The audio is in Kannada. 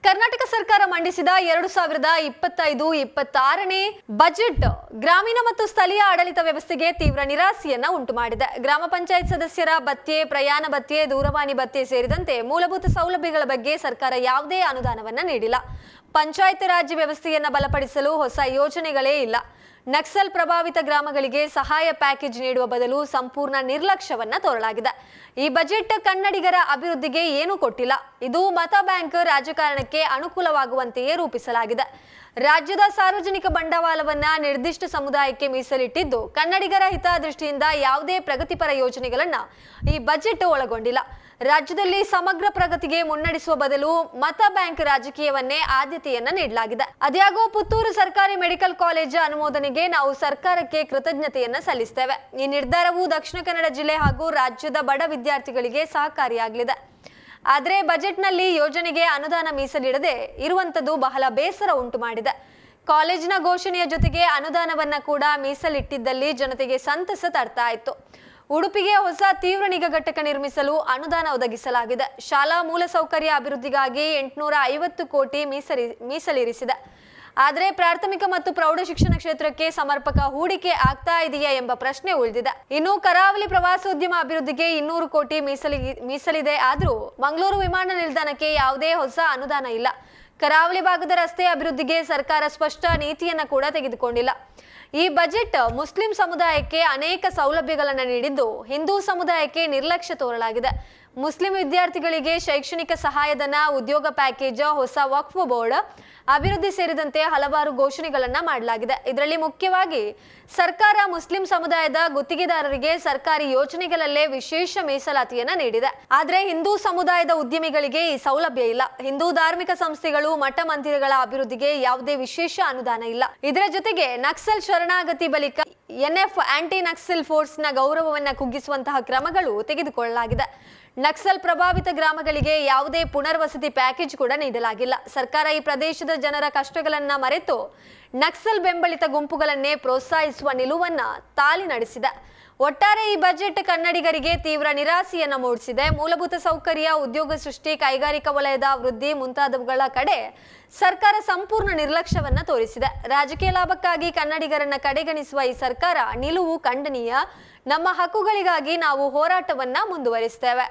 ಕರ್ನಾಟಕ ಸರ್ಕಾರ ಮಂಡಿಸಿದ 2025-26ನೇ ಬಜೆಟ್ ಗ್ರಾಮೀಣ ಮತ್ತು ಸ್ಥಳೀಯ ಆಡಳಿತ ವ್ಯವಸ್ಥೆಗೆ ತೀವ್ರ ನಿರಾಸೆಯನ್ನ ಉಂಟುಮಾಡಿದೆ. ಗ್ರಾಮ ಪಂಚಾಯತ್ ಸದಸ್ಯರ ಭತ್ಯೆ, ಪ್ರಯಾಣ ಭತ್ಯೆ, ದೂರವಾಣಿ ಭತ್ಯೆ ಸೇರಿದಂತೆ ಮೂಲಭೂತ ಸೌಲಭ್ಯಗಳ ಬಗ್ಗೆ ಸರ್ಕಾರ ಯಾವುದೇ ಅನುದಾನವನ್ನ ನೀಡಿಲ್ಲ. ಪಂಚಾಯತ್ ರಾಜ್ ವ್ಯವಸ್ಥೆಯನ್ನ ಬಲಪಡಿಸಲು ಹೊಸ ಯೋಜನೆಗಳೇ ಇಲ್ಲ. ನಕ್ಸಲ್ ಪ್ರಭಾವಿತ ಗ್ರಾಮಗಳಿಗೆ ಸಹಾಯ ಪ್ಯಾಕೇಜ್ ನೀಡುವ ಬದಲು ಸಂಪೂರ್ಣ ನಿರ್ಲಕ್ಷ್ಯವನ್ನ ತೋರಲಾಗಿದೆ. ಈ ಬಜೆಟ್ ಕನ್ನಡಿಗರ ಅಭಿವೃದ್ಧಿಗೆ ಏನೂ ಕೊಟ್ಟಿಲ್ಲ. ಇದು ಮತ ಬ್ಯಾಂಕ್ ರಾಜಕಾರಣಕ್ಕೆ ಅನುಕೂಲವಾಗುವಂತೆಯೇ ರೂಪಿಸಲಾಗಿದೆ. ರಾಜ್ಯದ ಸಾರ್ವಜನಿಕ ಬಂಡವಾಳವನ್ನ ನಿರ್ದಿಷ್ಟ ಸಮುದಾಯಕ್ಕೆ ಮೀಸಲಿಟ್ಟಿದ್ದು, ಕನ್ನಡಿಗರ ಹಿತದೃಷ್ಟಿಯಿಂದ ಯಾವುದೇ ಪ್ರಗತಿಪರ ಯೋಜನೆಗಳನ್ನ ಈ ಬಜೆಟ್ ಒಳಗೊಂಡಿಲ್ಲ. ರಾಜ್ಯದಲ್ಲಿ ಸಮಗ್ರ ಪ್ರಗತಿಗೆ ಮುನ್ನಡೆಸುವ ಬದಲು ಮತ ಬ್ಯಾಂಕ್ ರಾಜಕೀಯವನ್ನೇ ಆದ್ಯತೆಯನ್ನ ನೀಡಲಾಗಿದೆ. ಅದ್ಯಾಗೋ ಪುತ್ತೂರು ಸರ್ಕಾರಿ ಮೆಡಿಕಲ್ ಕಾಲೇಜ್ ಅನುಮೋದನೆಗೆ ನಾವು ಸರ್ಕಾರಕ್ಕೆ ಕೃತಜ್ಞತೆಯನ್ನ ಸಲ್ಲಿಸುತ್ತೇವೆ. ಈ ನಿರ್ಧಾರವು ದಕ್ಷಿಣ ಕನ್ನಡ ಜಿಲ್ಲೆ ಹಾಗೂ ರಾಜ್ಯದ ಬಡ ವಿದ್ಯಾರ್ಥಿಗಳಿಗೆ ಸಹಕಾರಿಯಾಗಲಿದೆ. ಆದರೆ ಬಜೆಟ್ನಲ್ಲಿ ಯೋಜನೆಗೆ ಅನುದಾನ ಮೀಸಲಿಡದೆ ಇರುವಂತದ್ದು ಬಹಳ ಬೇಸರ ಉಂಟು ಮಾಡಿದೆ. ಕಾಲೇಜಿನ ಘೋಷಣೆಯ ಜೊತೆಗೆ ಅನುದಾನವನ್ನ ಕೂಡ ಮೀಸಲಿಟ್ಟಿದ್ದಲ್ಲಿ ಜನತೆಗೆ ಸಂತಸ ತರ್ತಾ ಇತ್ತು. ಉಡುಪಿಗೆ ಹೊಸ ತೀವ್ರ ನಿಗಾ ಘಟಕ ನಿರ್ಮಿಸಲು ಅನುದಾನ ಒದಗಿಸಲಾಗಿದೆ. ಶಾಲಾ ಮೂಲಸೌಕರ್ಯ ಅಭಿವೃದ್ಧಿಗಾಗಿ 850 ಕೋಟಿ ಮೀಸಲಿರಿಸಿದೆ. ಆದರೆ ಪ್ರಾಥಮಿಕ ಮತ್ತು ಪ್ರೌಢ ಶಿಕ್ಷಣ ಕ್ಷೇತ್ರಕ್ಕೆ ಸಮರ್ಪಕ ಹೂಡಿಕೆ ಆಗ್ತಾ ಇದೆಯಾ ಎಂಬ ಪ್ರಶ್ನೆ ಉಳಿದಿದೆ. ಇನ್ನು ಕರಾವಳಿ ಪ್ರವಾಸೋದ್ಯಮ ಅಭಿವೃದ್ಧಿಗೆ 200 ಕೋಟಿ ಮೀಸಲಿದೆ. ಆದರೂ ಮಂಗಳೂರು ವಿಮಾನ ನಿಲ್ದಾಣಕ್ಕೆ ಯಾವುದೇ ಹೊಸ ಅನುದಾನ ಇಲ್ಲ. ಕರಾವಳಿ ಭಾಗದ ರಸ್ತೆ ಅಭಿವೃದ್ಧಿಗೆ ಸರ್ಕಾರ ಸ್ಪಷ್ಟ ನೀತಿಯನ್ನ ಕೂಡ ತೆಗೆದುಕೊಂಡಿಲ್ಲ. ಈ ಬಜೆಟ್ ಮುಸ್ಲಿಂ ಸಮುದಾಯಕ್ಕೆ ಅನೇಕ ಸೌಲಭ್ಯಗಳನ್ನು ನೀಡಿದ್ದು, ಹಿಂದೂ ಸಮುದಾಯಕ್ಕೆ ನಿರ್ಲಕ್ಷ್ಯ ತೋರಲಾಗಿದೆ. ಮುಸ್ಲಿಂ ವಿದ್ಯಾರ್ಥಿಗಳಿಗೆ ಶೈಕ್ಷಣಿಕ ಸಹಾಯಧನ, ಉದ್ಯೋಗ ಪ್ಯಾಕೇಜ್, ಹೊಸ ವಕ್ಫ್ ಬೋರ್ಡ್ ಅಭಿವೃದ್ಧಿ ಸೇರಿದಂತೆ ಹಲವಾರು ಘೋಷಣೆಗಳನ್ನ ಮಾಡಲಾಗಿದೆ. ಇದರಲ್ಲಿ ಮುಖ್ಯವಾಗಿ ಸರ್ಕಾರ ಮುಸ್ಲಿಂ ಸಮುದಾಯದ ಗುತ್ತಿಗೆದಾರರಿಗೆ ಸರ್ಕಾರಿ ಯೋಜನೆಗಳಲ್ಲೇ ವಿಶೇಷ ಮೀಸಲಾತಿಯನ್ನ ನೀಡಿದೆ. ಆದ್ರೆ ಹಿಂದೂ ಸಮುದಾಯದ ಉದ್ಯಮಿಗಳಿಗೆ ಈ ಸೌಲಭ್ಯ ಇಲ್ಲ. ಹಿಂದೂ ಧಾರ್ಮಿಕ ಸಂಸ್ಥೆಗಳು, ಮಠ ಮಂದಿರಗಳ ಅಭಿವೃದ್ಧಿಗೆ ಯಾವುದೇ ವಿಶೇಷ ಅನುದಾನ ಇಲ್ಲ. ಇದರ ಜೊತೆಗೆ ನಕ್ಸಲ್ ಶರಣಾಗತಿ ಬಳಿಕ ಎನ್ಎಫ್ ಆಂಟಿ ನಕ್ಸಲ್ ಫೋರ್ಸ್ ನ ಗೌರವವನ್ನ ಕುಗ್ಗಿಸುವಂತಹ ಕ್ರಮಗಳು ತೆಗೆದುಕೊಳ್ಳಲಾಗಿದೆ. ನಕ್ಸಲ್ ಪ್ರಭಾವಿತ ಗ್ರಾಮಗಳಿಗೆ ಯಾವುದೇ ಪುನರ್ವಸತಿ ಪ್ಯಾಕೇಜ್ ಕೂಡ ನೀಡಲಾಗಿಲ್ಲ. ಸರ್ಕಾರ ಈ ಪ್ರದೇಶದ ಜನರ ಕಷ್ಟಗಳನ್ನ ಮರೆತು ನಕ್ಸಲ್ ಬೆಂಬಲಿತ ಗುಂಪುಗಳನ್ನೇ ಪ್ರೋತ್ಸಾಹಿಸುವ ನಿಲುವನ್ನ ತಾಳಿ ನಡೆಸಿದೆ. ಒಟ್ಟಾರೆ ಈ ಬಜೆಟ್ ಕನ್ನಡಿಗರಿಗೆ ತೀವ್ರ ನಿರಾಸೆಯನ್ನ ಮೂಡಿಸಿದೆ. ಮೂಲಭೂತ ಸೌಕರ್ಯ, ಉದ್ಯೋಗ ಸೃಷ್ಟಿ, ಕೈಗಾರಿಕಾ ವಲಯದ ವೃದ್ಧಿ ಮುಂತಾದವುಗಳ ಕಡೆ ಸರ್ಕಾರ ಸಂಪೂರ್ಣ ನಿರ್ಲಕ್ಷ್ಯವನ್ನ ತೋರಿಸಿದೆ. ರಾಜಕೀಯ ಲಾಭಕ್ಕಾಗಿ ಕನ್ನಡಿಗರನ್ನ ಕಡೆಗಣಿಸುವ ಈ ಸರ್ಕಾರ ನಿಲುವು ಖಂಡನೀಯ. ನಮ್ಮ ಹಕ್ಕುಗಳಿಗಾಗಿ ನಾವು ಹೋರಾಟವನ್ನ ಮುಂದುವರಿಸುತ್ತೇವೆ.